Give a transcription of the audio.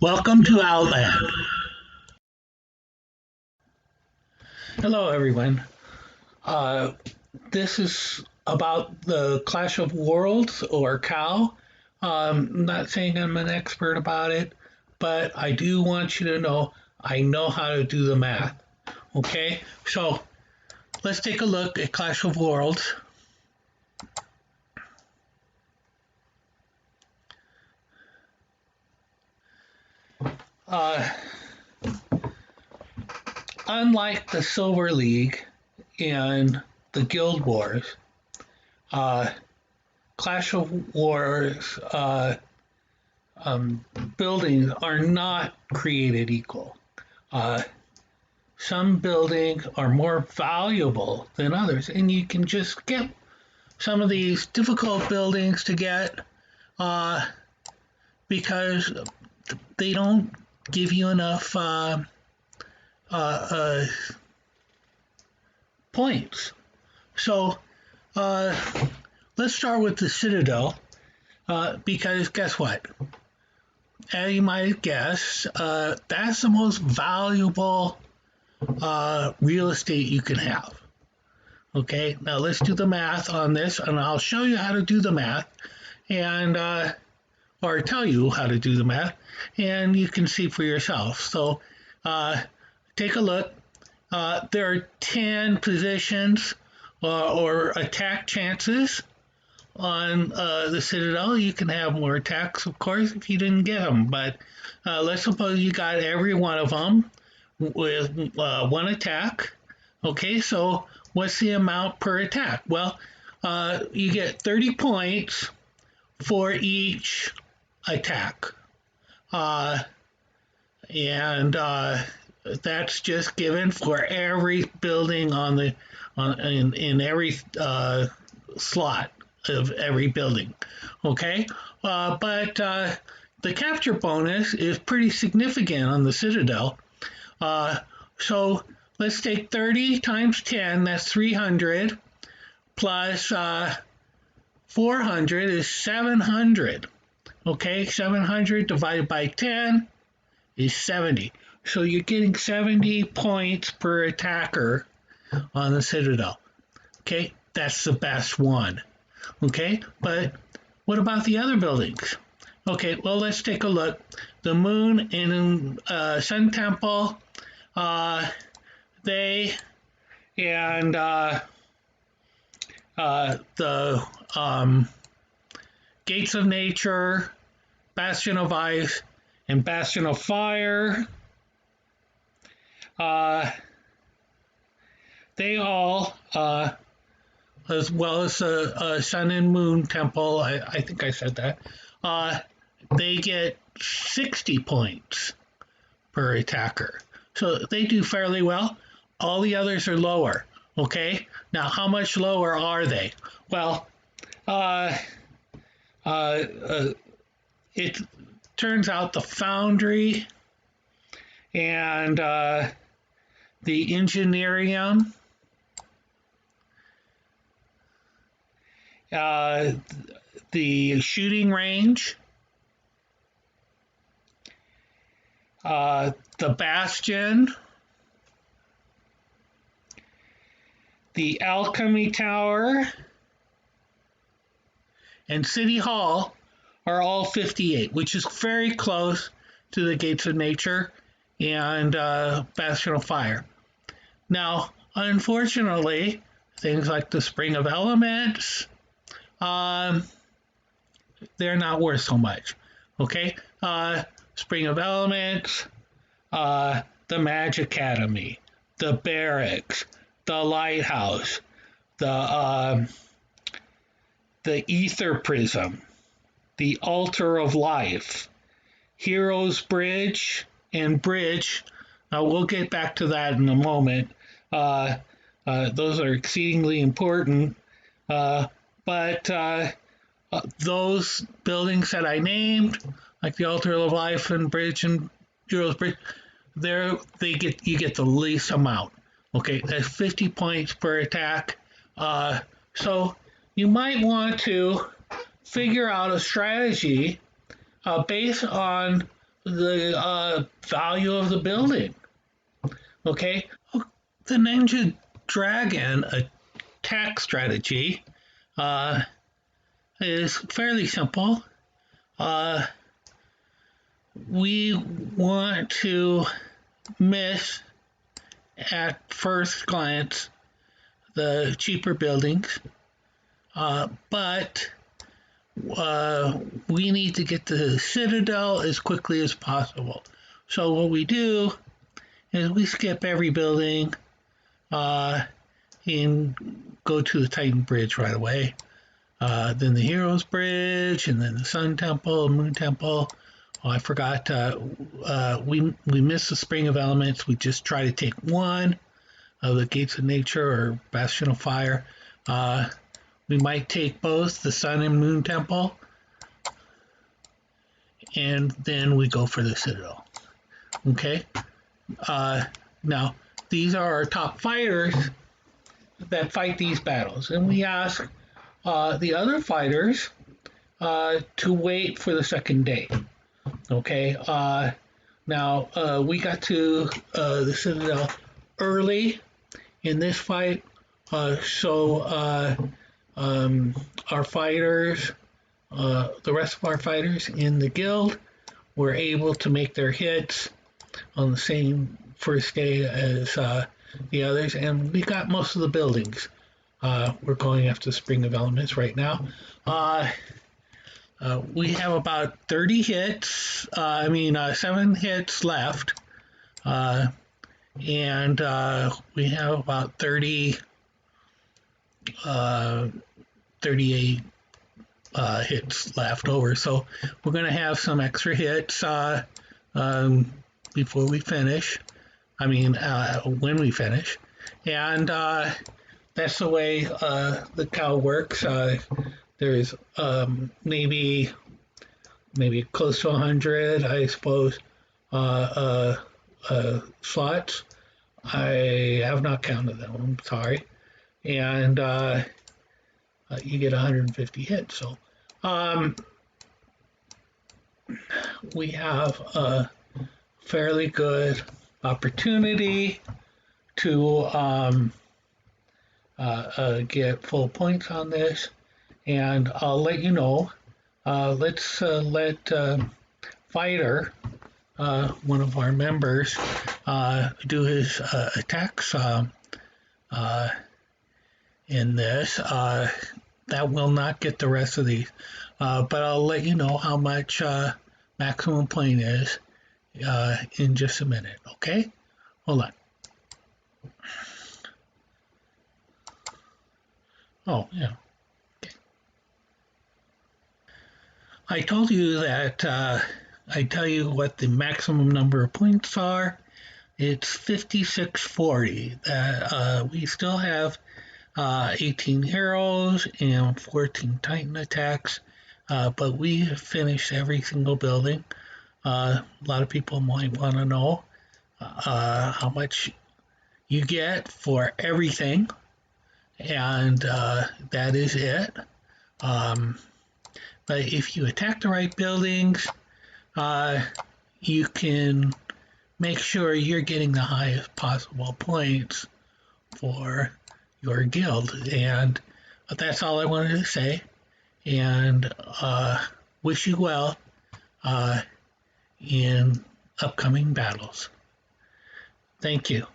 Welcome to Outland. Hello, everyone. Uh, this is about the Clash of Worlds or COW. I'm not saying I'm an expert about it, but I do want you to know I know how to do the math. Okay, so let's take a look at Clash of Worlds. Uh, Unlike the Silver League and the Guild Wars, uh, Clash of Wars buildings are not created equal. Uh, some buildings are more valuable than others, and you can just get some of these difficult buildings to get uh, because they don't give you enough uh, points. So uh, let's start with the Citadel because guess what? As you might guess, that's the most valuable real estate you can have. Okay, now let's do the math on this, and I'll show you how to do the math, and or tell you how to do the math, and you can see for yourself. So take a look. There are 10 positions or attack chances on the Citadel. You can have more attacks, of course, if you didn't get them, but let's suppose you got every one of them with one attack. Okay, so what's the amount per attack? Well, you get 30 points for each attack. And that's just given for every building in every slot of every building. Okay, but the capture bonus is pretty significant on the Citadel. So let's take 30 times 10, that's 300, plus 400 is 700. Okay, 700 divided by 10 is 70. So you're getting 70 points per attacker on the Citadel. Okay, that's the best one. Okay, but what about the other buildings? Okay, well, let's take a look. The Moon and Sun Temple, they and the Gates of Nature, Bastion of Ice, and Bastion of Fire, they all, as well as the Sun and Moon Temple, I think I said that, they get 60 points per attacker. So they do fairly well. All the others are lower. Okay, now how much lower are they? Well, it turns out the Foundry and the Engineerium, the Shooting Range, the Bastion, the Alchemy Tower, and City Hall are all 58, which is very close to the Gates of Nature and Bastion of Fire. Now, unfortunately, things like the Spring of Elements, they're not worth so much. Okay, Spring of Elements, the Magic Academy, the Barracks, the Lighthouse, the Ether Prism, the Altar of Life, Heroes Bridge, and Bridge. We'll get back to that in a moment. Those are exceedingly important. But those buildings that I named, like the Altar of Life and Bridge and Heroes Bridge, you get the least amount. Okay, that's 50 points per attack. So you might want to figure out a strategy based on the value of the building. Okay, the Ninja Dragon attack strategy uh, is fairly simple. Uh, we want to miss at first glance the cheaper buildings, but we need to get to the Citadel as quickly as possible. So what we do is we skip every building and go to the Titan Bridge right away. Then the Heroes Bridge, and then the Sun Temple, Moon Temple. Oh, I forgot. We missed the Spring of Elements. We just try to take one of the Gates of Nature or Bastion of Fire. We might take both the Sun and Moon Temple, and then we go for the Citadel. Okay. Now these are our top fighters that fight these battles, and we ask the other fighters to wait for the second day. Okay. Now we got to the Citadel early in this fight, so our fighters, the rest of our fighters in the guild, were able to make their hits on the same first day as the others, and we got most of the buildings. We're going after Spring of Elements right now. We have about 30 hits, 7 hits left, and we have about 38 hits left over. So we're going to have some extra hits before we finish. When we finish. And that's the way the cow works. There's maybe close to 100, I suppose, slots. I have not counted them. I'm sorry. And you get 150 hits. So we have a fairly good opportunity to get full points on this, and I'll let you know. Let's let Fighter, one of our members, do his attacks in this. That will not get the rest of these, but I'll let you know how much maximum point is in just a minute. Okay, hold on. Oh, yeah. Okay. I told you that I tell you what the maximum number of points are. It's 5640. We still have 18 heroes and 14 Titan attacks, but we have finished every single building. A lot of people might want to know how much you get for everything, and that is it. But if you attack the right buildings, you can make sure you're getting the highest possible points for your guild. And that's all I wanted to say. And wish you well in upcoming battles. Thank you.